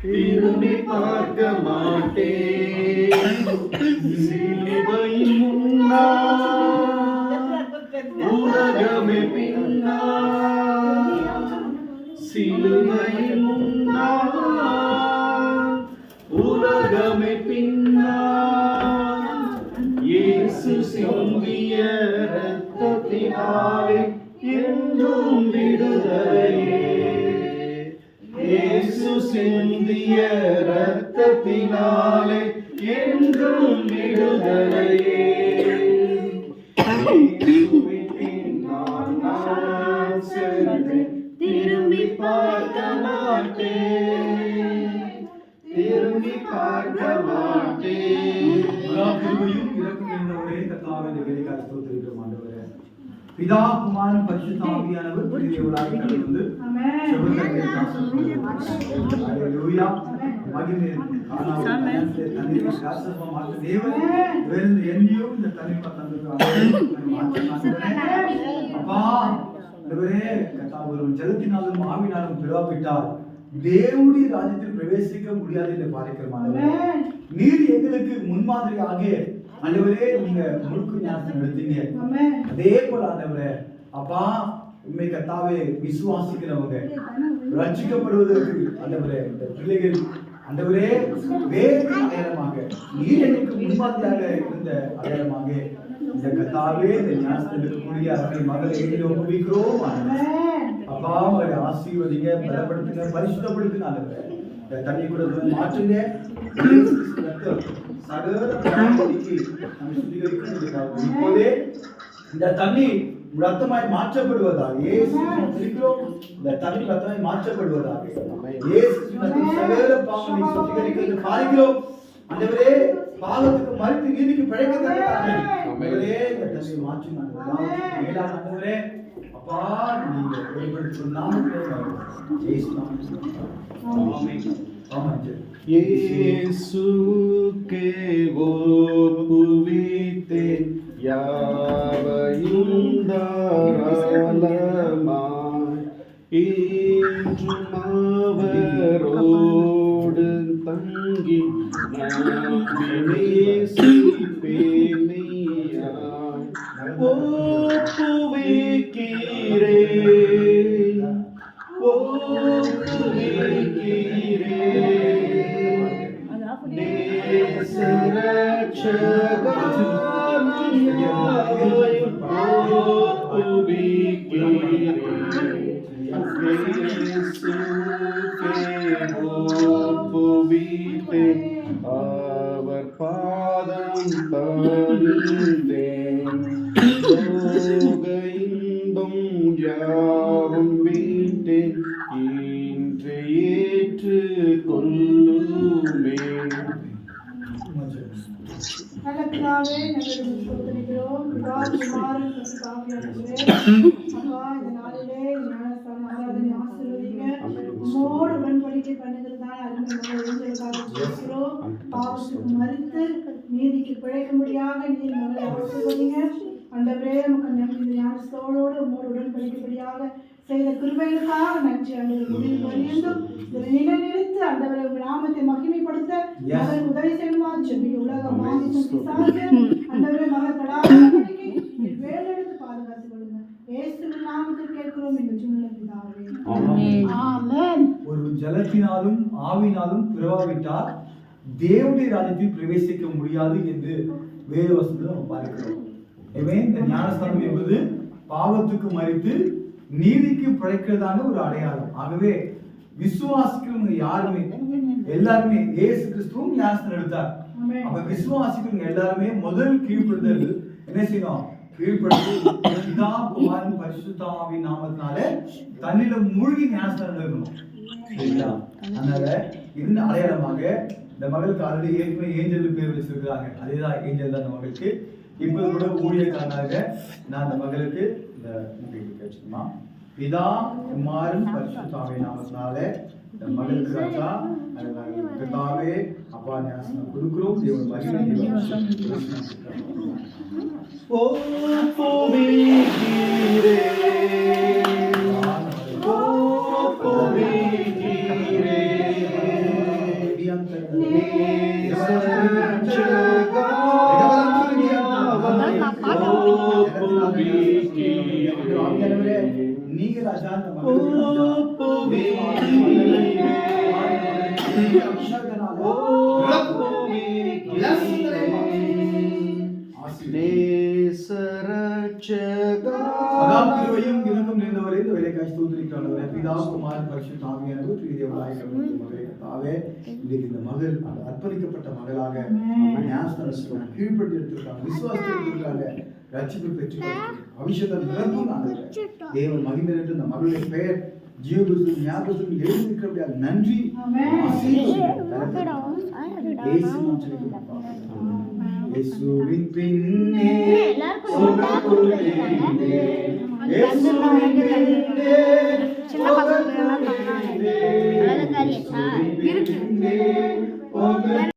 திரும்பி பார்க்க மாட்டேன் சிலுவையின் முன்னால் உலகமே பின்னால் சிலுவையின் முன்னால் உலகமே பின்னால் இயேசு சிந்திய இரத்தத்தினாலே என்றும் விடுதலையே இயேசு சிந்திய இரத்தத்தினாலே என்றும் விடுதலையே நான் செல்வேன் திரும்பி பார்க்க மாட்டேன் திரும்பி பார்க்க மாட்டேன். பிதா குமாரன் பரிசுத்த ஆவியானவர் பெரியவராக கடந்து ஹalleluya மகிமை ஆனாலே தன்னை சாசவமாக தேவன் வேறு எண்ணியும் இந்த தனிப்பட்ட அப்பா தேவரே கர்த்தாவே ஜலத்தினாலும் ஆவினாலும் பிறப்பிட்டால் தேவனுடைய ராஜ்யத்தில் பிரவேசிக்க முடியாது என்று பார்க்கிறோம். நீர் எங்களுக்கு முன்மாதிரியாக ஆண்டவரே நீங்க முழுக்க ஞானத்தை எடுத்தீங்க. அதே போல ஆண்டவரே அப்பா உண்மை கர்த்தாவே விசுவாசிக்கிறவங்க ரட்சிக்கப்படுவதற்கு ஆண்டவரே இந்த பிள்ளைகள் ஆண்டவரே வேறு அடையாளமாக நீர் எனக்கு முன்மாதிரியாக இருந்த அடையாளமாக இந்த கர்த்தாவே இந்த ஞானத்தை எடுக்கக்கூடிய அவருடைய மகளை ஒப்புவிக்கிறோம். அப்பா அவரை ஆசீர்வதிங்க, பலப்படுத்துங்க, பரிசுத்தப்படுத்துங்க. ஆண்டவரே இந்த தண்ணி கூட மாற்றுங்க. இப்போதே இந்த தண்ணி ரத்தமாய் மாற்றப்படுவதாக இந்த தண்ணி ரத்தமாய் மாற்றப்படுவதாக சகல பாவங்களை சுத்திகரிக்கிறது பாருகிறோம். ஆண்டவரே பாவத்துக்கு மறுத்து நீதிக்கு பிழைக்கத்தக்கதாகவே இந்த தண்ணி மாற்றினாங்க. மேலான ஆண்டவரே அப்பா நீங்க வெளிப்படுத்தும் நாமத்திலே இயேசுவுக்கே ஒப்புவித்தேன் யாவையும் தாராளமாய் இன்றும் அவரோடு தங்கி நேசிப்பேனையாய் ஒப்புவிக்கிறேன் அவர் பாதம் தாழ்ந்தேன் இன்பம் யாவும் வீட்டேன் இன்று ஏற்று கொள்ளுமே. நல்லபிதாவே நகரும் சோதரிக்கிறோம் குமாரன் பரிசுத்தாவியானவரே அப்பா இந்த நாளிலே ஞானஸ்தான ஆராதனை ஆசீர்வதிங்க. உம்மோடு உடன்படிக்கை பண்ணுகிறதான அருமையான எங்களுக்காக ஜெபிக்கிறோம். பாவத்துக்கு மறுத்து நீதிக்கு பிழைக்கும்படியாக நீர் மகளை ஆசீர்வதிங்க. ஆண்டவரே உமக்கு நன்றி. ஞானஸ்தோடு உம்மோடு உடன்படிக்கைப்படியாக செய்த கிருபைகளுக்காக நன்றி. ஆண்டவர் முடிவு பரியந்தும் இதில் நிலைநிறுத்து ஆண்டவரை உங்கள் நாமத்தை மகிமைப்படுத்த மகன் உதவி செய்யுமாறு ஜெபிக்க. உலக மாமிசம் பிசாசு ஆண்டவரே மகள் படாத வேலெடுத்து பாதுகாத்துக் கொள்ளுங்க. இயேசுவின் நாமத்தில் கேட்கிறோம் எங்கள் ஜீவனுள்ள பிதாவே. ஆமென். ஒரு ஜலத்தினாலும் ஆவினாலும் பிறவாவிட்டால் தேவனுடைய ராஜ்யத்தில் பிரவேசிக்க முடியாது என்று வேதவசனத்தில் நம்ம பார்க்கிறோம். இந்த ஞானஸ்தானம் என்பது பாவத்துக்கு மறித்து நீதிக்கு பிழைக்கிறதான ஒரு அடையாளம். ஆகவே விசுவாசிக்கிறவங்க யாருமே எல்லாருமே இயேசு கிறிஸ்துவும் ஞானஸ்தானம் எடுத்தார். அப்ப விசுவாசிக்கிறவங்க எல்லாருமே முதல் கீழ்ப்படுதல் என்ன செய்யணும்? கீழ்ப்படுத்தி பிதா குமாரன் பரிசுத்த ஆவியின் நாமத்தினால தண்ணில மூழ்கி ஞானஸ்தானம் எடுக்கணும். சரிங்களா? அதனால இந்த அடையாளமாக இந்த மகளுக்கு ஆல்ரெடி ஏற்கனவே ஏஞ்சல் பேர் வச்சிருக்கிறாங்க. அதேதான் ஏஞ்சல் தான் இந்த மகளுக்கு. இப்போது கூட ஊழியக்காரனாக நான் அந்த மகளுக்கு இந்த வச்சுக்கணுமா பிதா குமாரன் பரிசுத்த ஆவியின் நாமத்தினால இந்த மகளுக்கு ராஜா பிதாவே அப்பா ஞானஸ்நானம் கொடுக்கிறோம். தேவன் மகிமை ஓ போவீரே ஓ போவீரே நீங்க ராஜா கிருபையும் இரக்கம் நிறைந்தவரே, இந்த வேலைக்காய் ஸ்தோத்திரிக்கிறவரே, பிதா குமாரன் பரிசுத்த ஆவியானவர் பிரியமாய் கலந்துள்ளவரே, கர்த்தாவே, இன்றைக்கு இந்த மகள் அந்த அர்ப்பணிக்கப்பட்ட மகளாக ஞானஸ்நானம் கீழ்ப்பட்டு எடுத்திருக்காங்க, விசுவாசத்தை எடுத்திருக்காங்க, ரட்சிப்பு பெற்று அபிஷேகம் நிரப்பும் ஆண்டவரே. தேவன் மகிமை நிறைந்த இந்த மகளுடைய பெயர் ஜீவபுஸ்தகம் ஞாபகத்தில் எழுதியிருக்கிறபடியால் நன்றி. இயேசுவின் பின்னே இயேசுவின் பின்னே